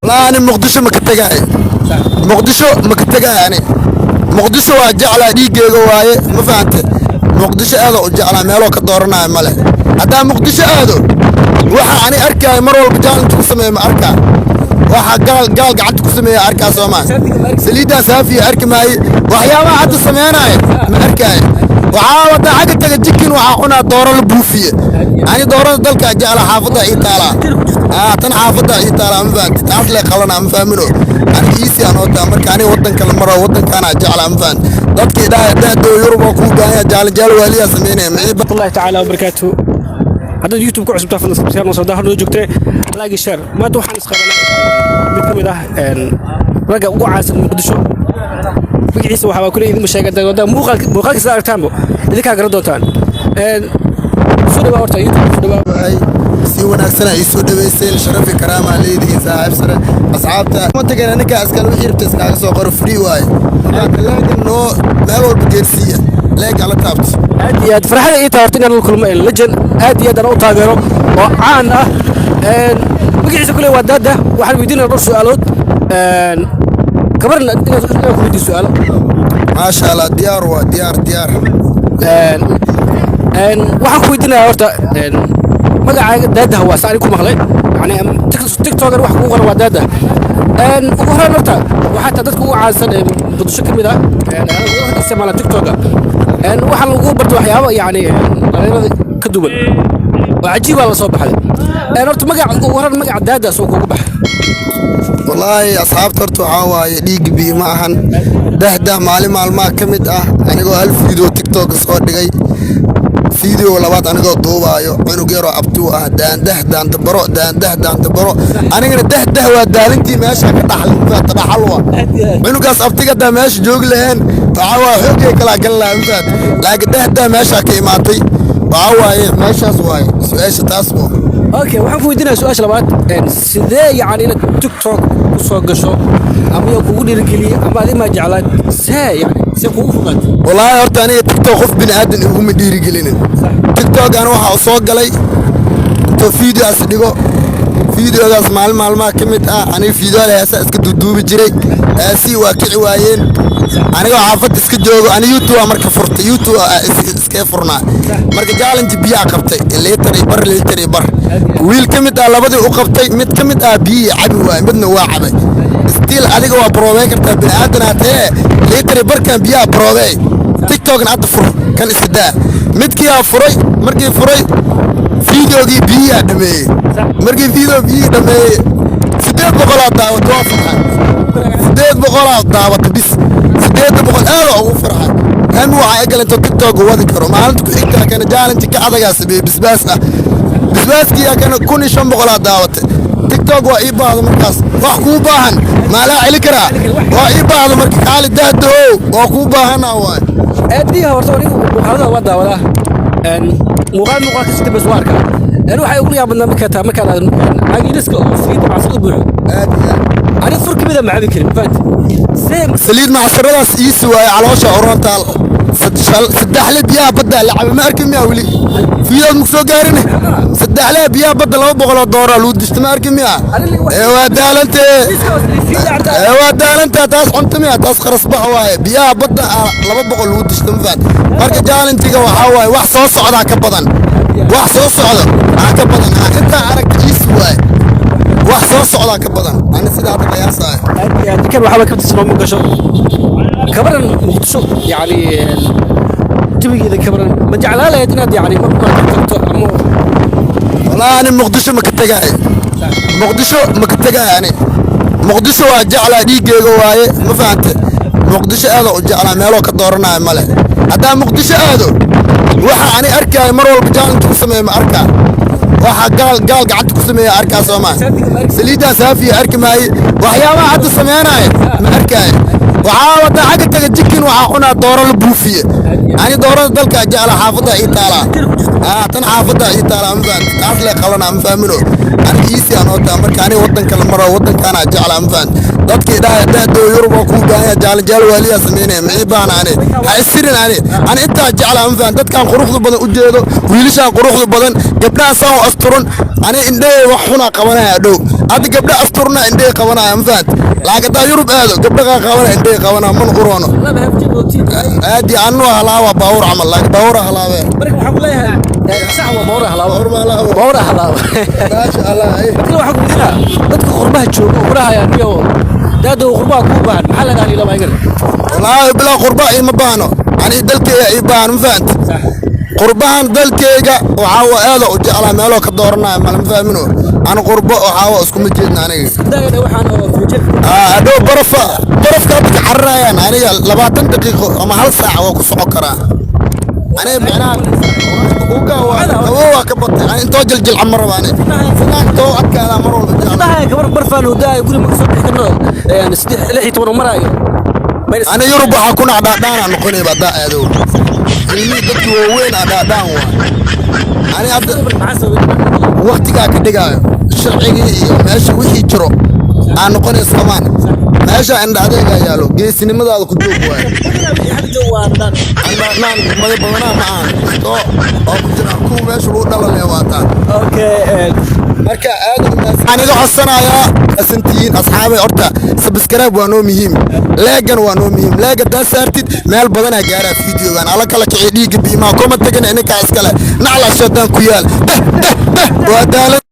لا أنا مقدشة ما كنت جاي مقدشة ما كنت جاي يعني مقدشة وجعل ديجي جواي ما فهمت مقدشة هذا وجعل ماله كدورنا ماله هذا مقدشة هذا waxa ani arkay mar walba jaalantu ku sameeyay ma arka waxa gaal gacanta ku sameeyay arka Soomaali saliida saafi arki maay waxyaabaha hadda sameeynay ma arkay waxa wada xaga taga jikin waxa cunaa dooro la buufiye ani doorada dalka jecel xaafada Itaala tan xaafada Itaala ma fahanti taas la qalana ma fahmino ani iisi aan wada marka ani wadanka la maro wadankaana jecel ma fahan dadka daado Yurub ku baahan jaal waliya sameeynay ma Allah ta'ala barakatuh هذا يوتيوب كعصب تفضل سبسكرايب وصدق هذا جوكته لاقي شير ما توحنا نسخنا مثل ده رجع وعاس المقدشو بقي سوى حوا كل يوم مشاهد ده مو خالك صار تامو اللي كان قرضه تان سودا بورتا يوتيوب سودا أي سوينا سنة يسودا بيسيل شرف كرامة ليدي صاحب سنة أصحابته ما تقول أنا كأسكال وحير بتسكال سوقر فري واي لكن إنه ما هو بجنسية لاقي على تابت هذه فرحة إيه تارتين أنا الكل لجن هذه أنا أطاقره وعانة بقي عيسى كله وداد ده واحد بيدينا نروح سؤالات كبرنا إنه بدي سؤال ما شاء الله ديار waxaan ku weydiinayaa horta magacaaga daada waa saari ku maqlay yani tiktoker wax ku qoran waa daada ugu horreyn horta waxaa dadka ugu caansan muqdisho ka mid ah isticmaala tiktoka waxaan lagu barto waxyaabo yani dhalinyarada ka duwan oo cajiib ah la soo baxday horta magaca ugu horreyn magaca daada soo kugu baxay والله أصحابته ارتوعوا يديق بي معهن ده مالما كمد أنا جو هل فيديو تيك توك صور دقي فيديو ولا بعد أنا جو دوبا يو أنا جيرو أبتوه دان تبرو أنا جن ده ودالنتي ماشي كتحل تبع حلوة أنا قاس أبتيك ده ماشي جوجلهن تعوا حكي كلا مفات لكن ده ماشي كيماتي تعوا ماشي سواي سواش تاسمو اوكي waxaan ku weydiinaa su'aasha labaad sidee yani in TikTok ku soo gasho ama uu kugu dhiirigeliyo ama aad ma jeclaad see kugu fuqad wallahi horta aniga TikTok qof bin aadan ugu ma dhiirigelinin TikTok aan waxa soo galay to videos dhigo videogaas maalmaha kamid aniga videoyaasha iska duuduubi jiray si waa kici waayeen aniga xaafad iska joogo aniga YouTube marka furtay YouTube iska furnaa marka challenge biya qabtay leetar bar wiil kamid labadii u qabtay mid kamid biya cabi waay midna waa cabay still adiga waa proobay kartaa bin aadanatee leetar barkan biya proobay TikTok na ad fur kan isdaa midkii furay markii furay videogii biya dhameeyay markii video biya dhameeyay 800 daawad waa farxay 800 daawad bis 800 ugu farxay kan waxa ay galanto TikTok wadi karo maalinta ku xigta kana challenge ka adaga sabay bisbaaskii kana 1500 daawad TikTok waa ii baahdo markaas wax ku baahan ma la cili kara waa ii baahdo markii qaali daado waa ku baahanaa waa aadiya horta anigu waa daawada muuqaal kasta bas waa arkaa waxay ugu yaabadnaa marka agiriska oo saliida macasar buuxo أنا فرق بذا مع ذكر فهمت سليد مع السرادة يسوى على وش أورانتال سدح بيا بدأ لعب ما أركم يا ولي في يوم مكسو قارنه سدح بيا بدأ لو بغلا دورة لود ما أركم يا ايوا دالنت تاس حنتم يا تاس خرس بحواي بيا بدأ لو بغلا لود فهمت مركز دالنت جوا حواي واحد صوص على كبدن واحد صوص على كبدن أنت عرك يسوى wax soo socda ka badan ana sidaa qiyaasay kan waxa ka tirsan muqdisho kabaran muqdisho yani jawigeeda kabaran ma jeclaaleed inaad yani marka tagto ama والله انا مقدشو ما كتغاي يعني مقدشو waa jeclaa dhiigeega waaye ma fahamte مقدشو aad u jeclaa meelo ka dooranay male hada مقدشو aado waxa ani arkay mar walba jaalantu ku sameeyay ma arkaa waxa gaal gacanta ku sameeyay arkaa Soomaali saliida saafi arki maay waxyaabaha hadda sameeynay ma arkay waxa wada xaga taga jikin waxa cunaa dooro la buufiye ani doorada dalka jecel xaafada Itaala tan xaafada Itaala ma fahant taas la qalana ma fahmino ani iisi aan wada marka ani wadanka la maro wadankaana jecel ma fahant dadkii dhahay daado Yurub oo ku baahan jaal waliya sameynay ma baan ani ha isirin ani inta jecla aan faan dadkan quruxda badan u jeedo wiilasha quruxda badan gabdhaha soo asturan ani indhay wax xuna qabanaya dhow adi gabdha asturna indhay qabanaya aan faan laaga Yurub aado gabdhaha qabanaya indhay qabanaya man quroono aadi anu halaawa baawur amal laaga baawur halaawe marka waxa ku leeyahay sax waa baawur halaawa baawur halaawa ma sha Allah waxa ku jira dadka qurbaha jooga qurbaha iyo daado qurbaha ku baahan maxaa la dhahay laba igar والله بلا قرباء ما بانو يعني دلك يبان فهمت قربان دلكيغا وحاوا ايدا وجعلا ميلو كدورنا ما فاهمينو انا قرباء وحاوا اسكو مجيدنا انيغا داغا waxaan oo fuujin ادو برفا ka xarayaan aniga 20 daqiiqo ama hal saac waa ku socon karaa انا معناها waa ka batay intoo jiljil amar rabaane finaantoo adkaada mar walba dahay gabar barfaan oo daay guri ma soo bixino 16 maraayo أنا يوروب حكون عدادان نقولي بدأ هذا علمي دكتور وين عدادان أنا أبدأ وقت كده شرعي ماشي وحي جرو أنا نقولي سمان ماشي عند هذا يالو جي سينما ده كتب واي أنا نان ما يبغانا معان تو أو كنا كو ماشي لو دلا ليواتا أوكي marka aad aniga xasanaya asantiin asxaabay horta subscribe waa noo muhiim leegan waa noo muhiim leega daasartid meel badan ay gaara fiidiyogan ala kala kicii dhiig biima kuma tagin inka iskale nacla shadan ku yaal waa daalan